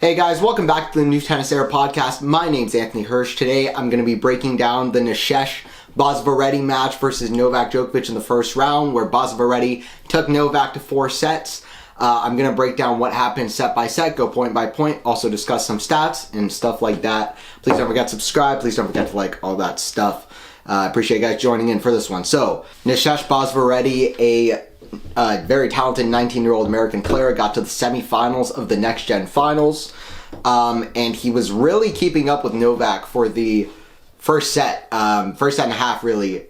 Hey guys, welcome back to the New Tennis Era podcast. My name's Anthony Hirsch. Today I'm going to be breaking down the Basavareddy match versus Novak Djokovic in the first round, where Basavareddy took Novak to 4 sets. I'm going to break down what happened set by set, go point by point, also discuss some stats and stuff like that. Please don't forget to subscribe. Please don't forget to like all that stuff. I appreciate you guys joining in for this one. So, Basavareddy, a very talented 19-year-old American player, got to the semifinals of the Next Gen Finals, and he was really keeping up with Novak for the first set and a half, really,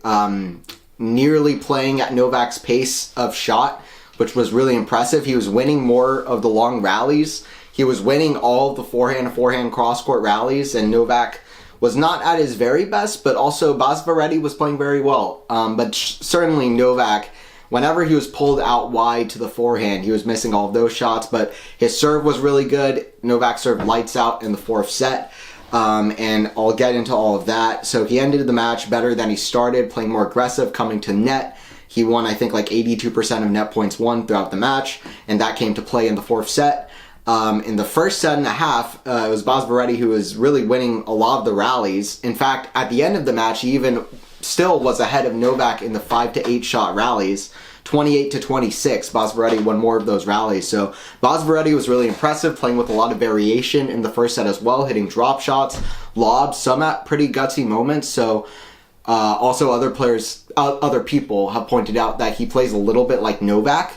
nearly playing at Novak's pace of shot, which was really impressive. He was winning more of the long rallies. He was winning all of the forehand cross-court rallies, and Novak was not at his very best, but also Basavareddy was playing very well. But certainly Novak, whenever he was pulled out wide to the forehand, he was missing all of those shots, but his serve was really good. Novak served lights out in the fourth set, and I'll get into all of that. So he ended the match better than he started, playing more aggressive, coming to net. He won, I think, like 82% of net points won throughout the match, and that came to play in the fourth set. In the first set and a half, it was Basavareddy who was really winning a lot of the rallies. In fact, at the end of the match, he even still was ahead of Novak in the 5 to 8 shot rallies. 28 to 26, Basavareddy won more of those rallies. So Basavareddy was really impressive, playing with a lot of variation in the first set as well, hitting drop shots, lobs, some at pretty gutsy moments. So also other people have pointed out that he plays a little bit like Novak.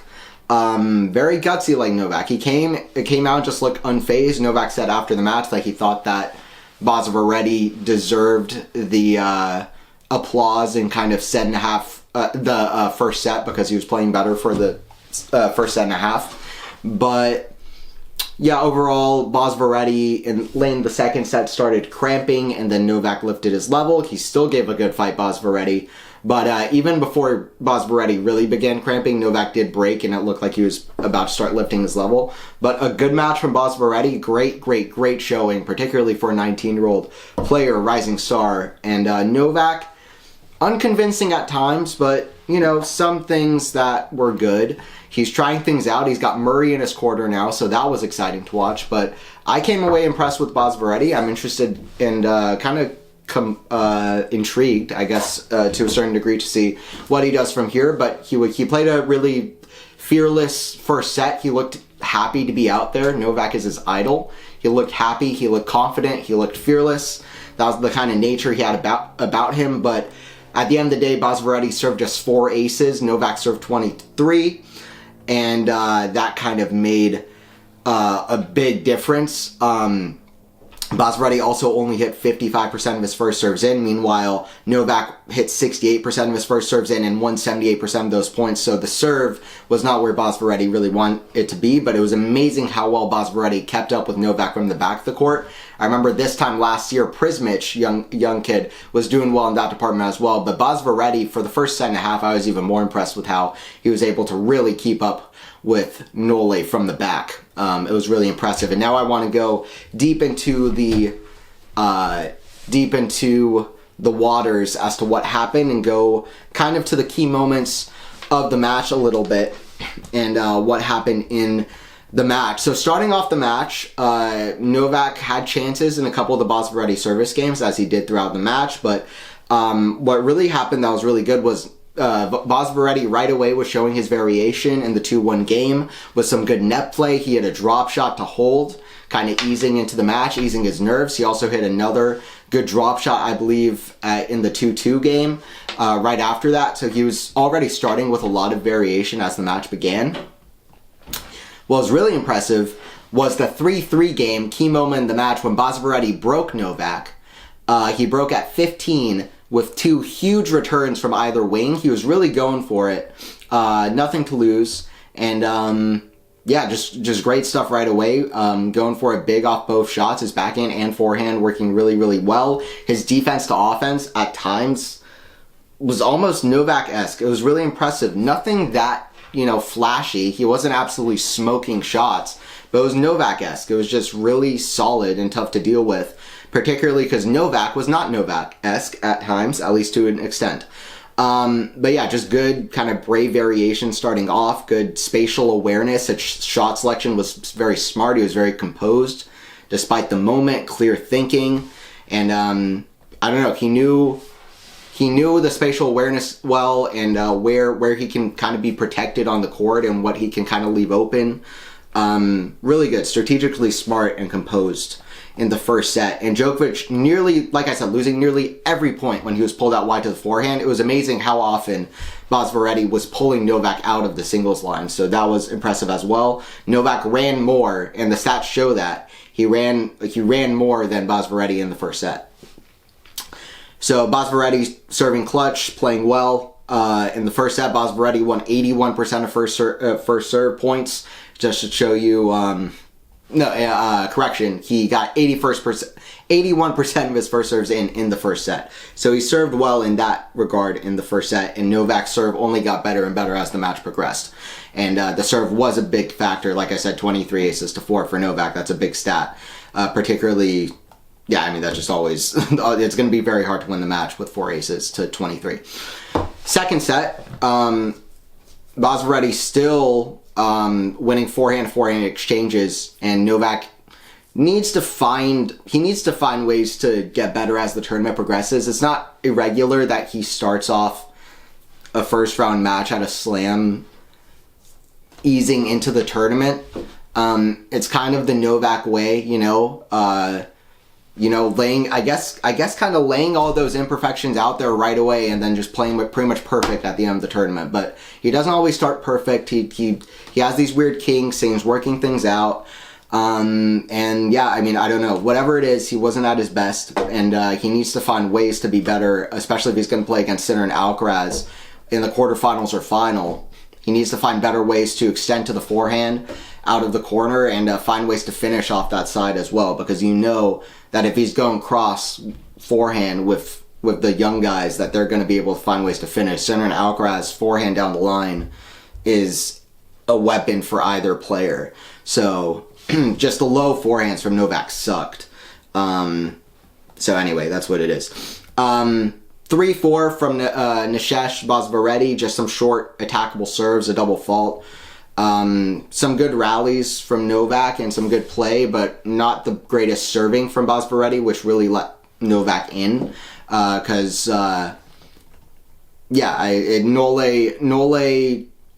Very gutsy like Novak. It came out and just looked unfazed. Novak said after the match that he thought that Basavareddy deserved the applause in kind of set and a half, the first set, because he was playing better for the first set and a half. But yeah, overall, Basavareddy in lane the second set started cramping, and then Novak lifted his level. He still gave a good fight, Basavareddy. But even before Basavareddy really began cramping, Novak did break, and it looked like he was about to start lifting his level. But a good match from Basavareddy. Great showing, particularly for a 19-year-old player, rising star. And Novak, unconvincing at times, but, you know, some things that were good. He's trying things out. He's got Murray in his quarter now, so that was exciting to watch. But I came away impressed with Basavareddy. I'm interested and kind of intrigued, I guess, to a certain degree, to see what he does from here. But he played a really fearless first set. He looked happy to be out there. Novak is his idol. He looked happy. He looked confident. He looked fearless. That was the kind of nature he had about him. But at the end of the day, Basavareddy served just 4 aces. Novak served 23. And that kind of made a big difference. Basavareddy also only hit 55% of his first serves in. Meanwhile, Novak hit 68% of his first serves in and won 78% of those points. So the serve was not where Basavareddy really wanted it to be, but it was amazing how well Basavareddy kept up with Novak from the back of the court. I remember this time last year, Prismic, young kid, was doing well in that department as well. But Basavareddy, for the first set and a half, I was even more impressed with how he was able to really keep up with Nole from the back. It was really impressive. And now I want to go deep into the waters as to what happened, and go kind of to the key moments of the match a little bit, and what happened in the match. So starting off the match, Novak had chances in a couple of the Basavareddy service games, as he did throughout the match. But what really happened that was really good was Basavareddy right away was showing his variation in the 2-1 game with some good net play. He had a drop shot to hold, kind of easing into the match, easing his nerves. He also hit another good drop shot, I believe, in the 2-2 game right after that. So he was already starting with a lot of variation as the match began. What was really impressive was the 3-3 game, key moment in the match, when Basavareddy broke Novak. He broke at 15 with 2 huge returns from either wing. He was really going for it. Nothing to lose. And yeah, just great stuff right away. Going for it big off both shots. His backhand and forehand working really well. His defense to offense at times was almost Novak-esque. It was really impressive. Nothing that, flashy. He wasn't absolutely smoking shots, but it was Novak-esque. It was just really solid and tough to deal with, particularly because Novak was not Novak-esque at times, at least to an extent. But yeah, just good kind of brave variation starting off, good spatial awareness. His shot selection was very smart. He was very composed despite the moment, clear thinking, and I don't know, he knew the spatial awareness well, and where he can kind of be protected on the court and what he can kind of leave open. Really good, strategically smart and composed in the first set. And Djokovic nearly, like I said, losing nearly every point when he was pulled out wide to the forehand. It was amazing how often Basavareddy was pulling Novak out of the singles line. So that was impressive as well. Novak ran more, and the stats show that. He ran more than Basavareddy in the first set. So Basavareddy serving clutch, playing well. In the first set, Basavareddy won 81% of first serve points. Just to show you, correction, he got 81% of his first serves in the first set. So he served well in that regard in the first set, and Novak's serve only got better and better as the match progressed. And the serve was a big factor. Like I said, 23 aces to 4 for Novak. That's a big stat. Particularly, yeah, I mean, that's just always, it's going to be very hard to win the match with 4 aces to 23. Second set, Basavareddy still winning forehand exchanges, and Novak needs to find ways to get better as the tournament progresses. It's not irregular that he starts off a first round match at a slam easing into the tournament. It's kind of the Novak way, laying, I guess kind of laying all those imperfections out there right away, and then just playing pretty much perfect at the end of the tournament. But he doesn't always start perfect. He has these weird kinks, and he's working things out. And yeah, I mean, I don't know. Whatever it is, he wasn't at his best, and he needs to find ways to be better, especially if he's going to play against Sinner and Alcaraz in the quarterfinals or final. He needs to find better ways to extend to the forehand out of the corner, and find ways to finish off that side as well, because you know that if he's going cross forehand with the young guys, that they're going to be able to find ways to finish. Sinner and Alcaraz forehand down the line is a weapon for either player. So just the low forehands from Novak sucked. So anyway, that's what it is. 3-4 from Nishesh Basavareddy, just some short attackable serves, a double fault. Some good rallies from Novak and some good play, but not the greatest serving from Basavareddy, which really let Novak in. Nole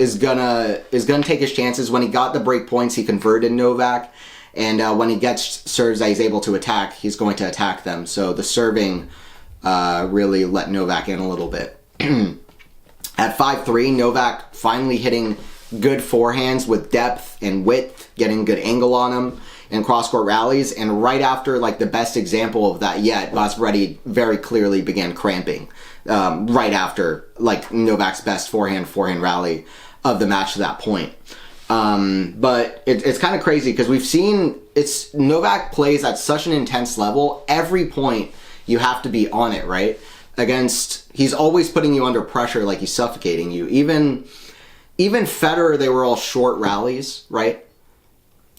is gonna take his chances. When he got the break points, he converted Novak, and when he gets serves that he's able to attack, he's going to attack them. So the serving really let Novak in a little bit. At 5-3, Novak finally hitting good forehands with depth and width, getting good angle on him in cross-court rallies. And right after, like, the best example of that yet, Basavareddy very clearly began cramping. Right after, like, Novak's best forehand rally of the match to that point. But it's kind of crazy, because we've seen Novak plays at such an intense level. Every point you have to be on it, right? He's always putting you under pressure, like he's suffocating you. Even Federer, they were all short rallies, right?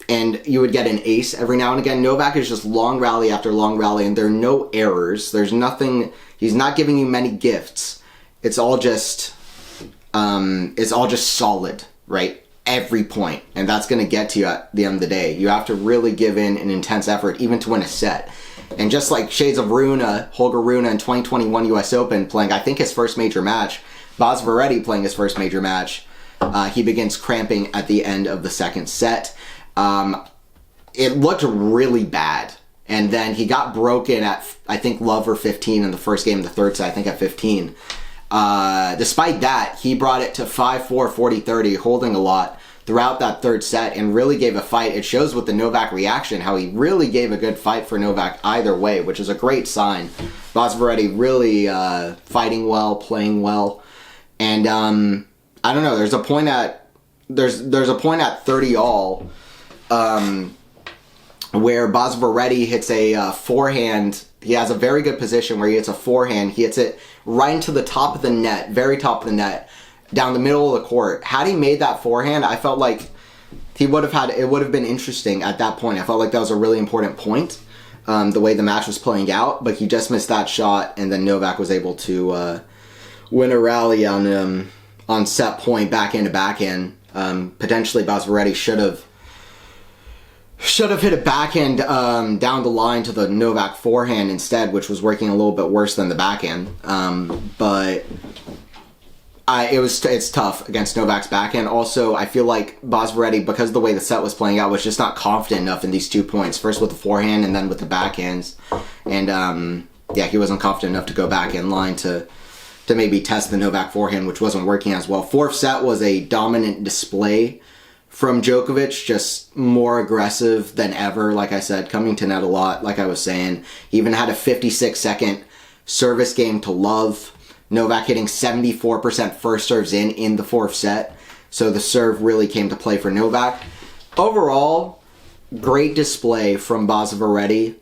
And you would get an ace every now and again. Novak is just long rally after long rally, and there are no errors. There's nothing. He's not giving you many gifts. It's all just solid, right? Every point, and that's going to get to you at the end of the day. You have to really give in an intense effort, even to win a set. And just like shades of Holger Rune in 2021 U.S. Open, playing I think his first major match, Basavareddy playing his first major match. He begins cramping at the end of the second set. It looked really bad. And then he got broken at, I think, love or 15 in the first game of the third set, I think at 15. Despite that, he brought it to 5-4, 40-30, holding a lot throughout that third set, and really gave a fight. It shows with the Novak reaction how he really gave a good fight for Novak either way, which is a great sign. Basavareddy really fighting well, playing well. And I don't know. There's a point at 30 all where Basavareddy hits a forehand. He has a very good position where he hits a forehand. He hits it right into the top of the net, very top of the net, down the middle of the court. Had he made that forehand, I felt like it would have been interesting at that point. I felt like that was a really important point, the way the match was playing out. But he just missed that shot, and then Novak was able to win a rally on set point, back end to back end. Potentially Basavareddy should should have hit a backhand down the line to the Novak forehand instead, which was working a little bit worse than the backhand. But it's tough against Novak's backhand. Also, I feel like Basavareddy, because of the way the set was playing out, was just not confident enough in these 2 points. First with the forehand and then with the backhands. And he wasn't confident enough to go back in line to maybe test the Novak forehand, which wasn't working as well. Fourth set was a dominant display from Djokovic, just more aggressive than ever, like I said, coming to net a lot, like I was saying. He even had a 56-second service game to love. Novak hitting 74% first serves in the fourth set. So the serve really came to play for Novak. Overall, great display from Basavareddy.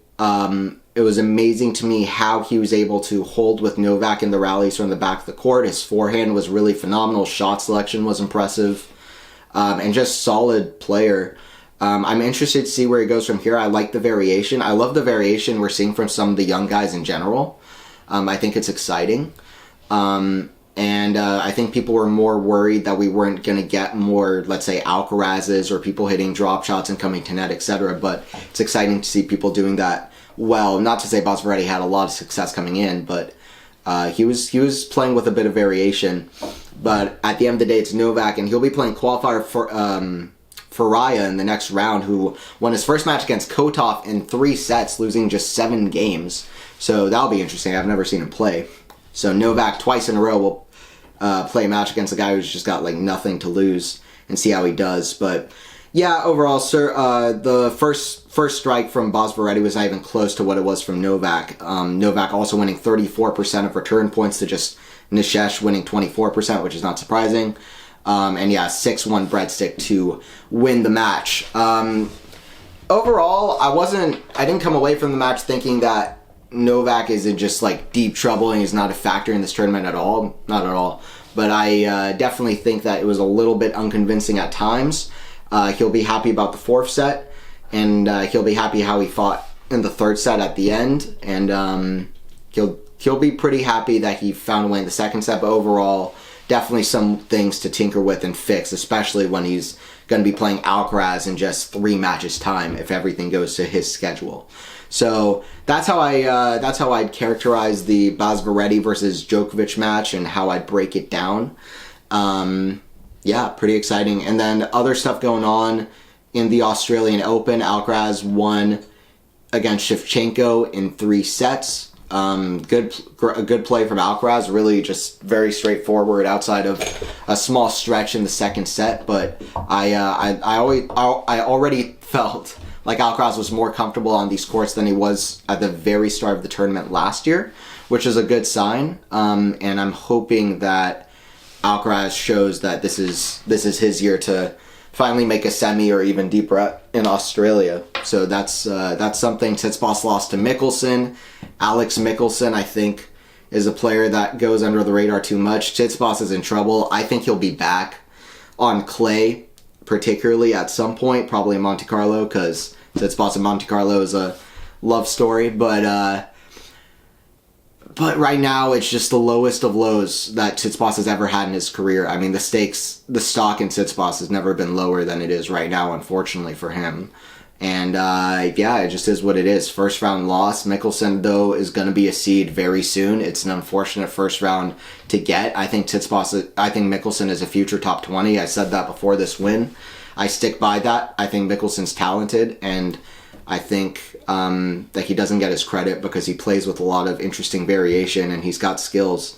It was amazing to me how he was able to hold with Novak in the rallies from the back of the court. His forehand was really phenomenal. Shot selection was impressive. And just solid player. I'm interested to see where he goes from here. I like the variation. I love the variation we're seeing from some of the young guys in general. I think it's exciting. And I think people were more worried that we weren't going to get more, let's say, Alcarazes or people hitting drop shots and coming to net, etc. But it's exciting to see people doing that well. Not to say Basavareddy had a lot of success coming in, but he was playing with a bit of variation. But at the end of the day, it's Novak, and he'll be playing qualifier for Raya in the next round, who won his first match against Kotov in 3 sets, losing just 7 games. So that'll be interesting. I've never seen him play. So Novak twice in a row will play a match against a guy who's just got like nothing to lose and see how he does. But yeah, overall, the first strike from Basavareddy was not even close to what it was from Novak. Novak also winning 34% of return points to just Nishesh winning 24%, which is not surprising. And yeah, 6-1 breadstick to win the match. Overall, I didn't come away from the match thinking that Novak is in just like deep trouble and he's not a factor in this tournament at all. Not at all. But I definitely think that it was a little bit unconvincing at times. He'll be happy about the fourth set, and he'll be happy how he fought in the third set at the end, and he'll be pretty happy that he found a way in the second set. But overall, definitely some things to tinker with and fix, especially when he's going to be playing Alcaraz in just 3 matches time if everything goes to his schedule. So that's how I'd characterize the Basavareddy versus Djokovic match and how I'd break it down. Yeah, pretty exciting. And then other stuff going on in the Australian Open. Alcaraz won against Shevchenko in 3 sets. A good play from Alcaraz. Really just very straightforward outside of a small stretch in the second set. But I already felt like Alcaraz was more comfortable on these courts than he was at the very start of the tournament last year, which is a good sign. And I'm hoping that Alcaraz shows that this is his year to finally make a semi or even deeper in Australia. So that's something. Tsitsipas lost to Mickelson. Alex Mickelson, I think, is a player that goes under the radar too much. Tsitsipas is in trouble. I think he'll be back on clay, particularly at some point, probably in Monte Carlo, because Tsitsipas in Monte Carlo is a love story. But right now, it's just the lowest of lows that Tsitsipas has ever had in his career. I mean, the stock in Tsitsipas has never been lower than it is right now, unfortunately for him. And yeah, it just is what it is. First round loss. Mickelson, though, is going to be a seed very soon. It's an unfortunate first round to get. I think Mickelson is a future top 20. I said that before this win. I stick by that. I think Mickelson's talented, and I think that he doesn't get his credit because he plays with a lot of interesting variation and he's got skills.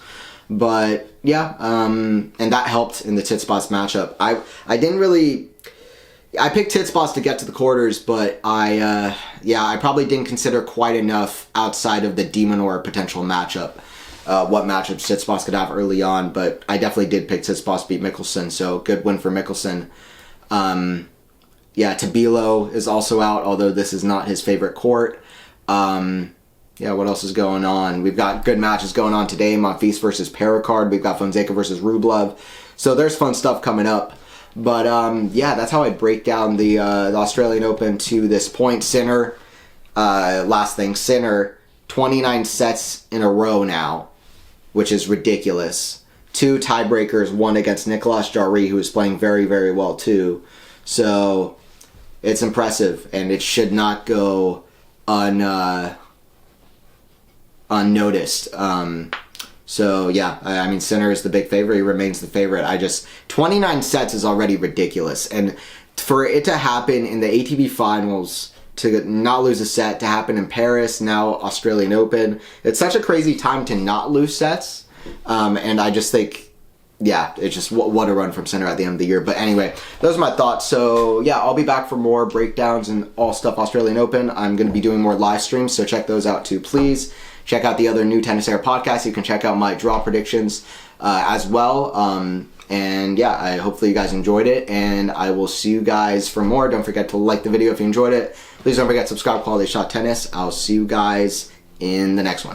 But yeah, and that helped in the Tsitsipas matchup. I picked Tsitsipas to get to the quarters, but I probably didn't consider quite enough outside of the De Minaur potential matchup, what matchups Tsitsipas could have early on. But I definitely did pick Tsitsipas to beat Mickelson, so good win for Mickelson. Yeah, Tabilo is also out, although this is not his favorite court. Yeah, what else is going on? We've got good matches going on today. Monfils versus Perricard. We've got Fonseca versus Rublev. So there's fun stuff coming up. But yeah, that's how I break down the Australian Open to this point. Sinner, last thing, Sinner, 29 sets in a row now, which is ridiculous. 2 tiebreakers, one against Nicolas Jarry, who is playing very, very well too. So it's impressive, and it should not go unnoticed. So yeah, I mean, Sinner is the big favorite. He remains the favorite. 29 sets is already ridiculous, and for it to happen in the ATP finals, to not lose a set, to happen in Paris, now Australian Open, it's such a crazy time to not lose sets. And I just think, yeah, it's just what a run from Sinner at the end of the year. But anyway, those are my thoughts. So yeah, I'll be back for more breakdowns and all stuff Australian Open. I'm going to be doing more live streams, so check those out too, please. Check out the other New Tennis Era podcasts. You can check out my draw predictions as well. And yeah, hopefully you guys enjoyed it, and I will see you guys for more. Don't forget to like the video if you enjoyed it. Please don't forget to subscribe to Quality Shot Tennis. I'll see you guys in the next one.